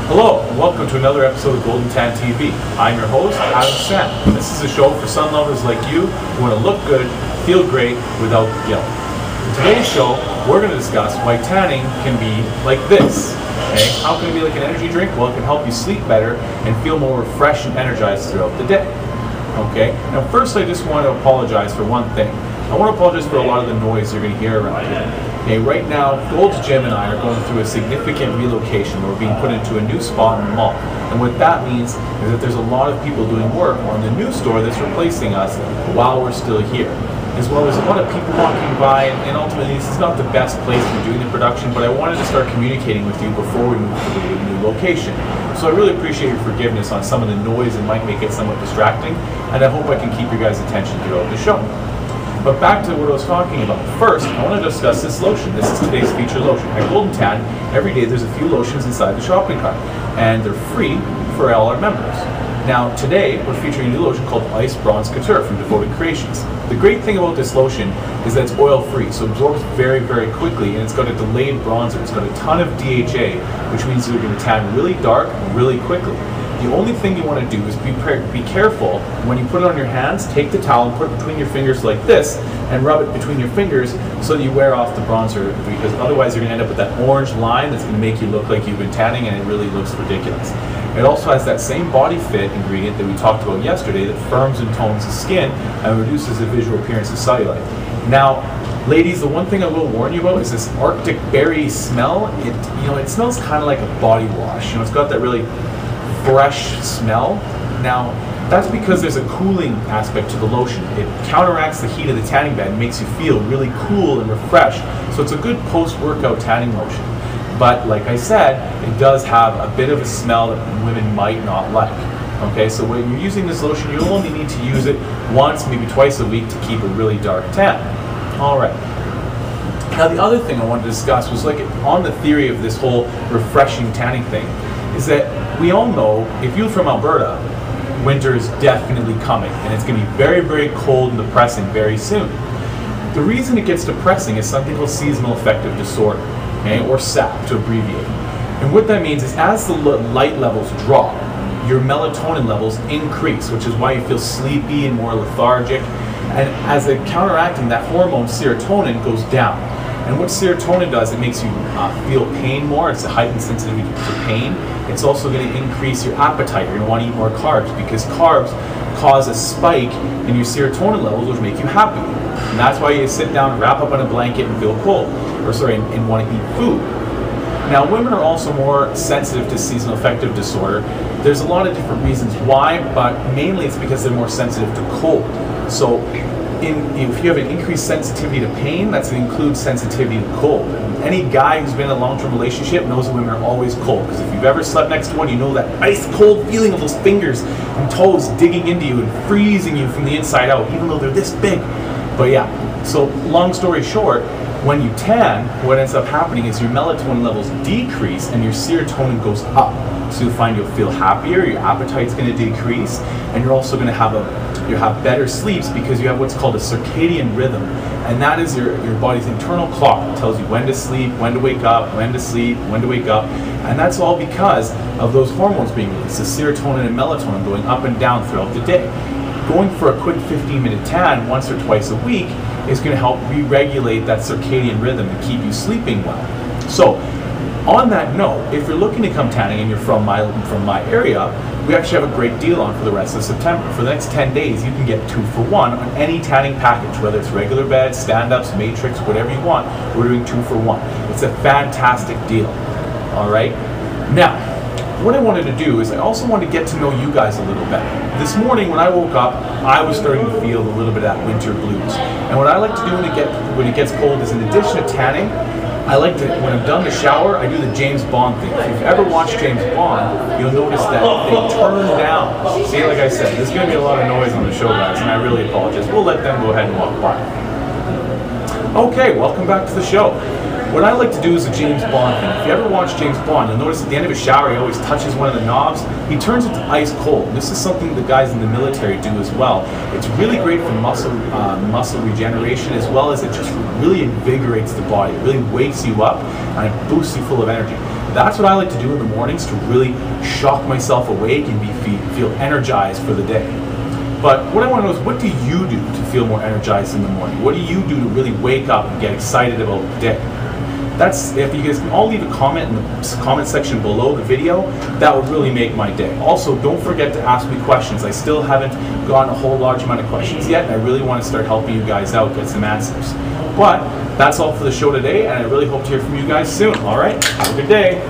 Hello, and welcome to another episode of Golden Tan TV. I'm your host, Adam Sam. This is a show for sun lovers like you who want to look good, feel great, without guilt. In today's show, we're going to discuss why tanning can be like this. Okay? How can it be like an energy drink? Well, it can help you sleep better and feel more refreshed and energized throughout the day. Okay? Now, first, I just want to apologize for one thing. I want to apologize for a lot of the noise you're going to hear around here. Okay, right now, Gold's Gym and I are going through a significant relocation. We're being put into a new spot in the mall. And what that means is that there's a lot of people doing work on the new store that's replacing us while we're still here. As well as a lot of people walking by, and ultimately this is not the best place for doing the production, but I wanted to start communicating with you before we move to the new location. So I really appreciate your forgiveness on some of the noise that might make it somewhat distracting, and I hope I can keep your guys' attention throughout the show. But back to what I was talking about. First, I want to discuss this lotion. This is today's featured lotion. At Golden Tan, every day there's a few lotions inside the shopping cart, and they're free for all our members. Now, today we're featuring a new lotion called Ice Bronze Couture from Devoted Creations. The great thing about this lotion is that it's oil-free, so it absorbs very, very quickly, and it's got a delayed bronzer. It's got a ton of DHA, which means you're going to tan really dark really quickly. The only thing you want to do is be careful when you put it on your hands. Take the towel and put it between your fingers like this and rub it between your fingers so that you wear off the bronzer, because otherwise you're going to end up with that orange line that's going to make you look like you've been tanning, and it really looks ridiculous. It also has that same body fit ingredient that we talked about yesterday that firms and tones the skin and reduces the visual appearance of cellulite. Now, ladies, the one thing I will warn you about is this Arctic berry smell. It smells kind of like a body wash. It's got that really fresh smell. Now, that's because there's a cooling aspect to the lotion. It counteracts the heat of the tanning bed and makes you feel really cool and refreshed. So it's a good post-workout tanning lotion. But like I said, it does have a bit of a smell that women might not like. Okay, so when you're using this lotion, you'll only need to use it once, maybe twice a week to keep a really dark tan. All right. Now, the other thing I wanted to discuss was on the theory of this whole refreshing tanning thing, is that we all know, if you're from Alberta, winter is definitely coming, and it's going to be very, very cold and depressing very soon. The reason it gets depressing is something called seasonal affective disorder, okay, or SAP to abbreviate. And what that means is as the light levels drop, your melatonin levels increase, which is why you feel sleepy and more lethargic. And as a counteracting, that hormone serotonin goes down. And what serotonin does, it makes you feel pain more. It's a heightened sensitivity to pain. It's also going to increase your appetite. You're going to want to eat more carbs, because carbs cause a spike in your serotonin levels, which make you happy. And that's why you sit down and wrap up in a blanket and feel cold, and want to eat food. Now, women are also more sensitive to seasonal affective disorder. There's a lot of different reasons why, but mainly it's because they're more sensitive to cold. So if you have an increased sensitivity to pain, that includes sensitivity to cold. Any guy who's been in a long-term relationship knows that women are always cold, because if you've ever slept next to one, you know that ice-cold feeling of those fingers and toes digging into you and freezing you from the inside out, even though they're this big. But yeah, so long story short, when you tan, what ends up happening is your melatonin levels decrease and your serotonin goes up. So you'll feel happier, your appetite's going to decrease, and you're also going to have better sleeps, because you have what's called a circadian rhythm, and that is your body's internal clock that tells you when to sleep, when to wake up, when to sleep, when to wake up, and that's all because of those hormones being released, the serotonin and melatonin going up and down throughout the day. Going for a quick 15-minute tan once or twice a week is going to help re-regulate that circadian rhythm and keep you sleeping well. So, on that note, if you're looking to come tanning and you're from my area, we actually have a great deal on for the rest of September. For the next 10 days, you can get 2 for 1 on any tanning package, whether it's regular beds, stand-ups, matrix, whatever you want. We're doing 2 for 1. It's a fantastic deal. All right? Now, what I wanted to do is I also wanted to get to know you guys a little better. This morning when I woke up, I was starting to feel a little bit of that winter blues. And what I like to do when it gets cold is, in addition to tanning, I like to, when I'm done the shower, I do the James Bond thing. If you've ever watched James Bond, you'll notice that they turn down. See, like I said, there's going to be a lot of noise on the show, guys, and I really apologize. We'll let them go ahead and walk by. Okay, welcome back to the show. What I like to do is a James Bond thing. If you ever watch James Bond, you'll notice at the end of a shower, he always touches one of the knobs. He turns it to ice cold. This is something the guys in the military do as well. It's really great for muscle regeneration, as well as it just really invigorates the body. It really wakes you up and it boosts you full of energy. That's what I like to do in the mornings to really shock myself awake and feel energized for the day. But what I want to know is, what do you do to feel more energized in the morning? What do you do to really wake up and get excited about the day? If you guys can all leave a comment in the comment section below the video, that would really make my day. Also, don't forget to ask me questions. I still haven't gotten a whole large amount of questions yet, and I really want to start helping you guys out, get some answers. But that's all for the show today, and I really hope to hear from you guys soon. All right, have a good day.